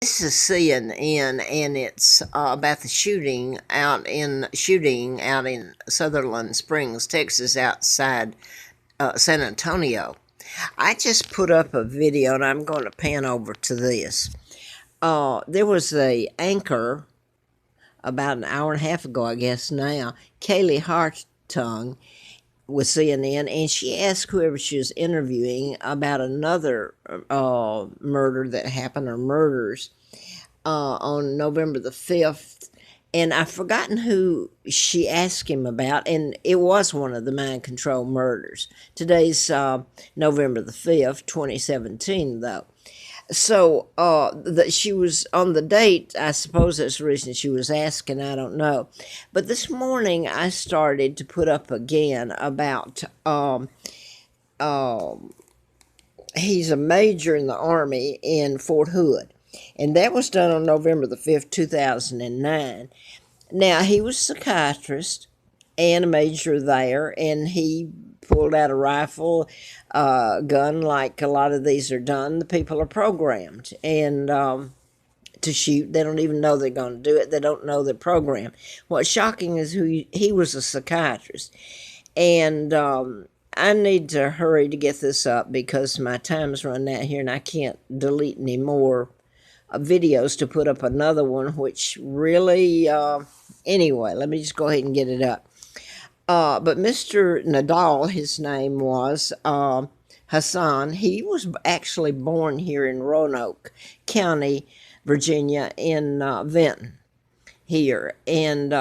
This is CNN, and it's about the shooting out in Sutherland Springs, Texas, outside San Antonio. I just put up a video, and I'm going to pan over to this. There was a anchor about an hour and a half ago, I guess now, Kaylee Hartung with CNN, and she asked whoever she was interviewing about another murder that happened, or murders, on November the 5th. And I've forgotten who she asked him about, and it was one of the mind control murders. Today's November the 5th, 2017, though. So that she was on the date, I suppose that's the reason she was asking, I don't know. But this morning I started to put up again about he's a major in the Army in Fort Hood. And that was done on November the 5th, 2009. Now, he was a psychiatrist and a major there, and he pulled out a rifle, gun, like a lot of these are done. The people are programmed and to shoot. They don't even know they're going to do it. They don't know they're programmed. What's shocking is he was a psychiatrist. And I need to hurry to get this up because my time's running out here and I can't delete any more videos to put up another one, which really, anyway, let me just go ahead and get it up. But Mr. Nadal, his name was Hassan. He was actually born here in Roanoke County, Virginia, in Vinton here. And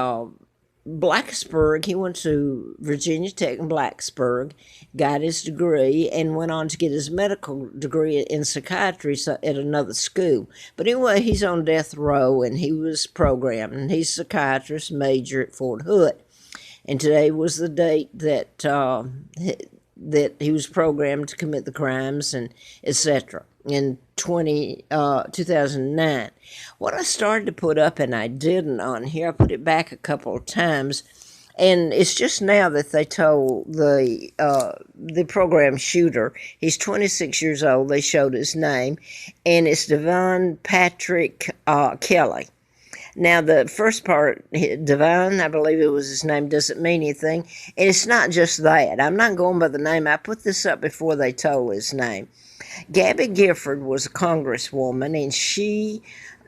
Blacksburg, he went to Virginia Tech in Blacksburg, got his degree, and went on to get his medical degree in psychiatry at another school. But anyway, he's on death row, and he was programmed, and he's a psychiatrist major at Fort Hood. And today was the date that that he was programmed to commit the crimes, and etc. in 2009. What I started to put up, and I didn't on here, I put it back a couple of times, and it's just now that they told the program shooter, he's 26 years old, they showed his name, and it's Devon Patrick Kelly. Now, the first part, Devon, I believe it was his name, doesn't mean anything. And it's not just that. I'm not going by the name. I put this up before they told his name. Gabby Gifford was a congresswoman, and she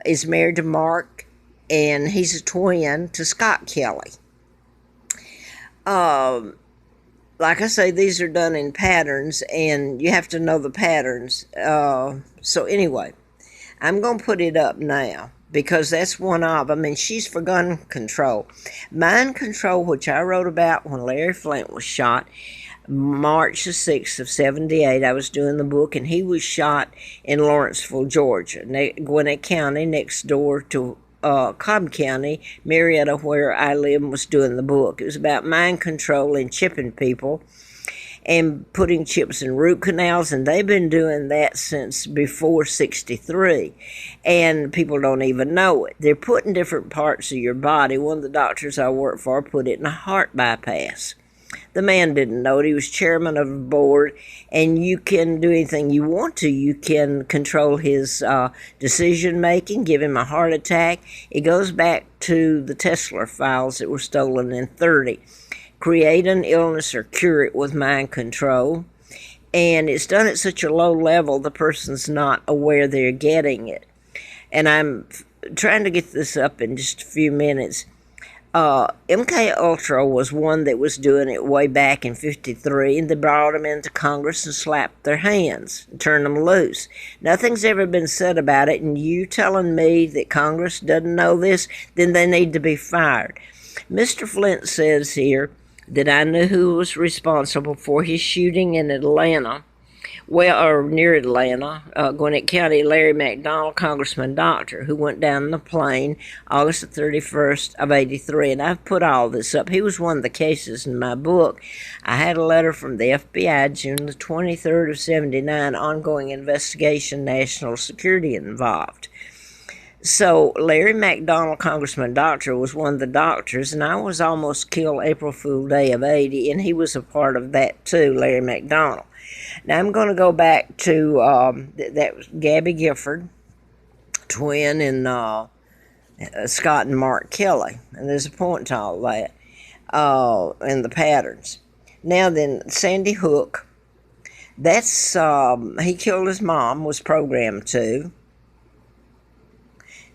is married to Mark, and he's a twin to Scott Kelly. Like I say, these are done in patterns, and you have to know the patterns. So anyway, I'm going to put it up now, because that's one of them, and she's for gun control. Mind control, which I wrote about when Larry Flynt was shot, March the 6th of 78. I was doing the book, and he was shot in Lawrenceville, Georgia, Gwinnett County, next door to Cobb County, Marietta, where I live, and was doing the book. It was about mind control and chipping people and putting chips in root canals, and they've been doing that since before 63, and people don't even know it. They're putting different parts of your body. One of the doctors I worked for put it in a heart bypass. The man didn't know it. He was chairman of the board, and you can do anything you want to. You can control his decision-making, give him a heart attack. It goes back to the Tesla files that were stolen in 30. Create an illness or cure it with mind control. And it's done at such a low level, the person's not aware they're getting it. And I'm trying to get this up in just a few minutes. MK Ultra was one that was doing it way back in 53, and they brought them into Congress and slapped their hands and turned them loose. Nothing's ever been said about it, and you telling me that Congress doesn't know this, then they need to be fired. Mr. Flynt says here that I knew who was responsible for his shooting in Atlanta, or near Atlanta, Gwinnett County, Larry McDonald, Congressman Doctor, who went down the plane August the 31st of 83, and I've put all this up. He was one of the cases in my book. I had a letter from the FBI, June the 23rd of 79, ongoing investigation, national security involved. So Larry McDonald, Congressman Doctor, was one of the doctors, and I was almost killed April Fool Day of 80, and he was a part of that too, Larry McDonald. Now I'm going to go back to that was Gabby Gifford, twin and Scott and Mark Kelly. And there's a point to all that, and the patterns. Now then, Sandy Hook, that's, he killed his mom, was programmed to.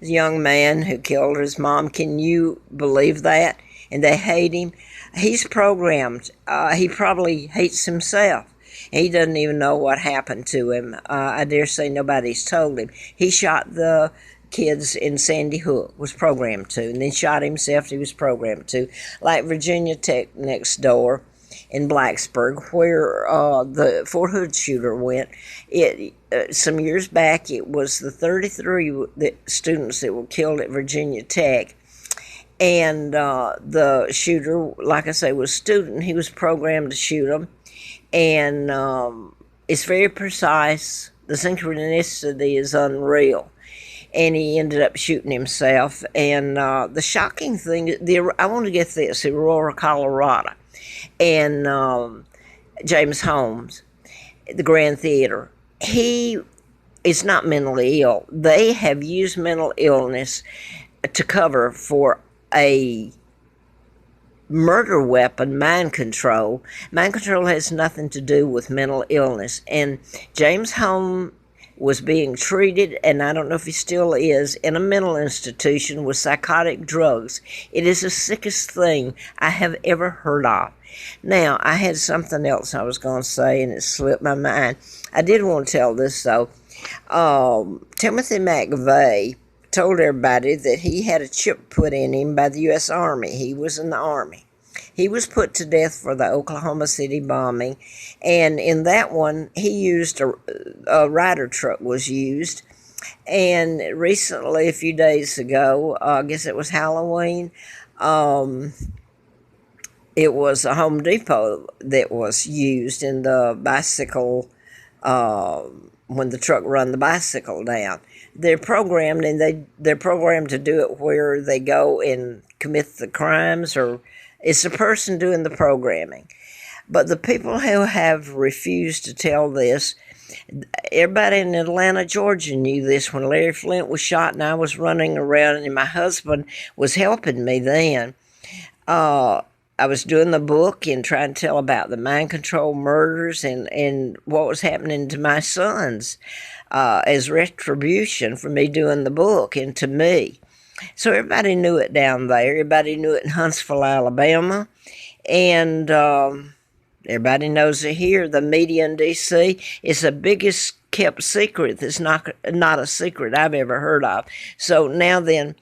A young man who killed his mom. Can you believe that? And they hate him. He's programmed. He probably hates himself. He doesn't even know what happened to him. I dare say nobody's told him. He shot the kids in Sandy Hook, was programmed to, and then shot himself. He was programmed to. Like Virginia Tech next door in Blacksburg, where the Fort Hood shooter went. Some years back, it was the 33 students that were killed at Virginia Tech. And the shooter, like I say, was a student. He was programmed to shoot them. And it's very precise. The synchronicity is unreal. And he ended up shooting himself. And the shocking thing, I want to get this, Aurora, Colorado. And James Holmes, the Grand Theater, he is not mentally ill. They have used mental illness to cover for a murder weapon, mind control. Mind control has nothing to do with mental illness. And James Holmes was being treated, and I don't know if he still is, in a mental institution with psychotic drugs. It is the sickest thing I have ever heard of. Now, I had something else I was going to say, and it slipped my mind. I did want to tell this, though. Timothy McVeigh told everybody that he had a chip put in him by the U.S. Army. He was in the Army. He was put to death for the Oklahoma City bombing, and in that one, he used a Ryder truck was used. And recently, a few days ago, I guess it was Halloween, it was a Home Depot that was used in the bicycle, when the truck run the bicycle down. They're programmed, and they're programmed to do it where they go and commit the crimes, or it's the person doing the programming. But the people who have refused to tell this, everybody in Atlanta, Georgia knew this when Larry Flint was shot, and I was running around, and my husband was helping me then. I was doing the book and trying to tell about the mind control murders and what was happening to my sons as retribution for me doing the book and to me. So everybody knew it down there. Everybody knew it in Huntsville, Alabama. And everybody knows it here. The media in D.C. is the biggest kept secret that's not a secret I've ever heard of. So now then,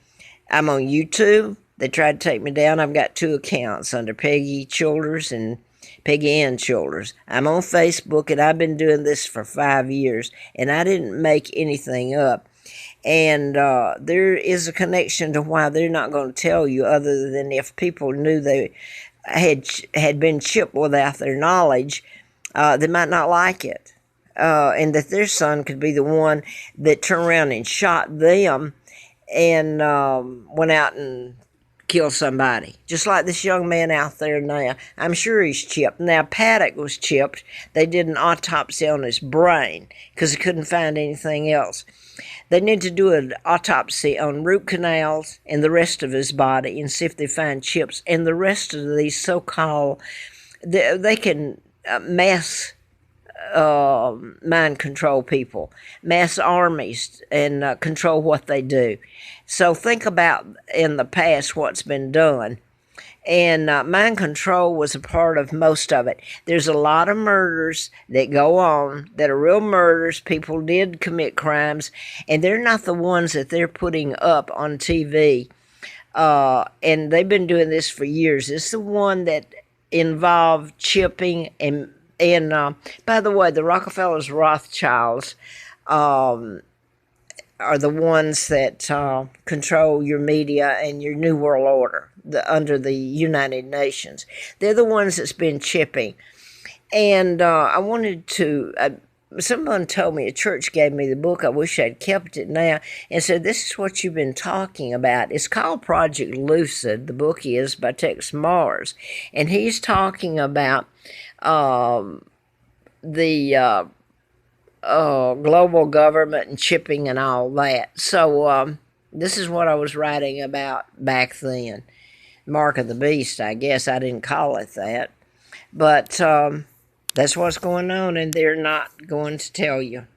I'm on YouTube. They tried to take me down. I've got 2 accounts under Peggy Childers and Peggy Ann Childers. I'm on Facebook, and I've been doing this for 5 years, and I didn't make anything up. And there is a connection to why they're not going to tell you, other than if people knew they had been chipped without their knowledge, they might not like it. And that their son could be the one that turned around and shot them and went out and killed somebody. Just like this young man out there now. I'm sure he's chipped. Now, Paddock was chipped. They did an autopsy on his brain because they couldn't find anything else. They need to do an autopsy on root canals and the rest of his body and see if they find chips. And the rest of these so-called, they can mass mind control people, mass armies, and control what they do. So think about in the past what's been done. And mind control was a part of most of it. There's a lot of murders that go on that are real murders. People did commit crimes, and they're not the ones that they're putting up on TV. And they've been doing this for years. It's the one that involved chipping and by the way, the Rockefellers, Rothschilds, are the ones that control your media and your New World Order under the United Nations. They're the ones that's been chipping. And I wanted to, someone told me, a church gave me the book. I wish I'd kept it now, and said, this is what you've been talking about. It's called Project Lucid. The book is by Tex Mars. And he's talking about the global government and chipping and all that. So this is what I was writing about back then. Mark of the Beast, I guess. I didn't call it that. But that's what's going on, and they're not going to tell you.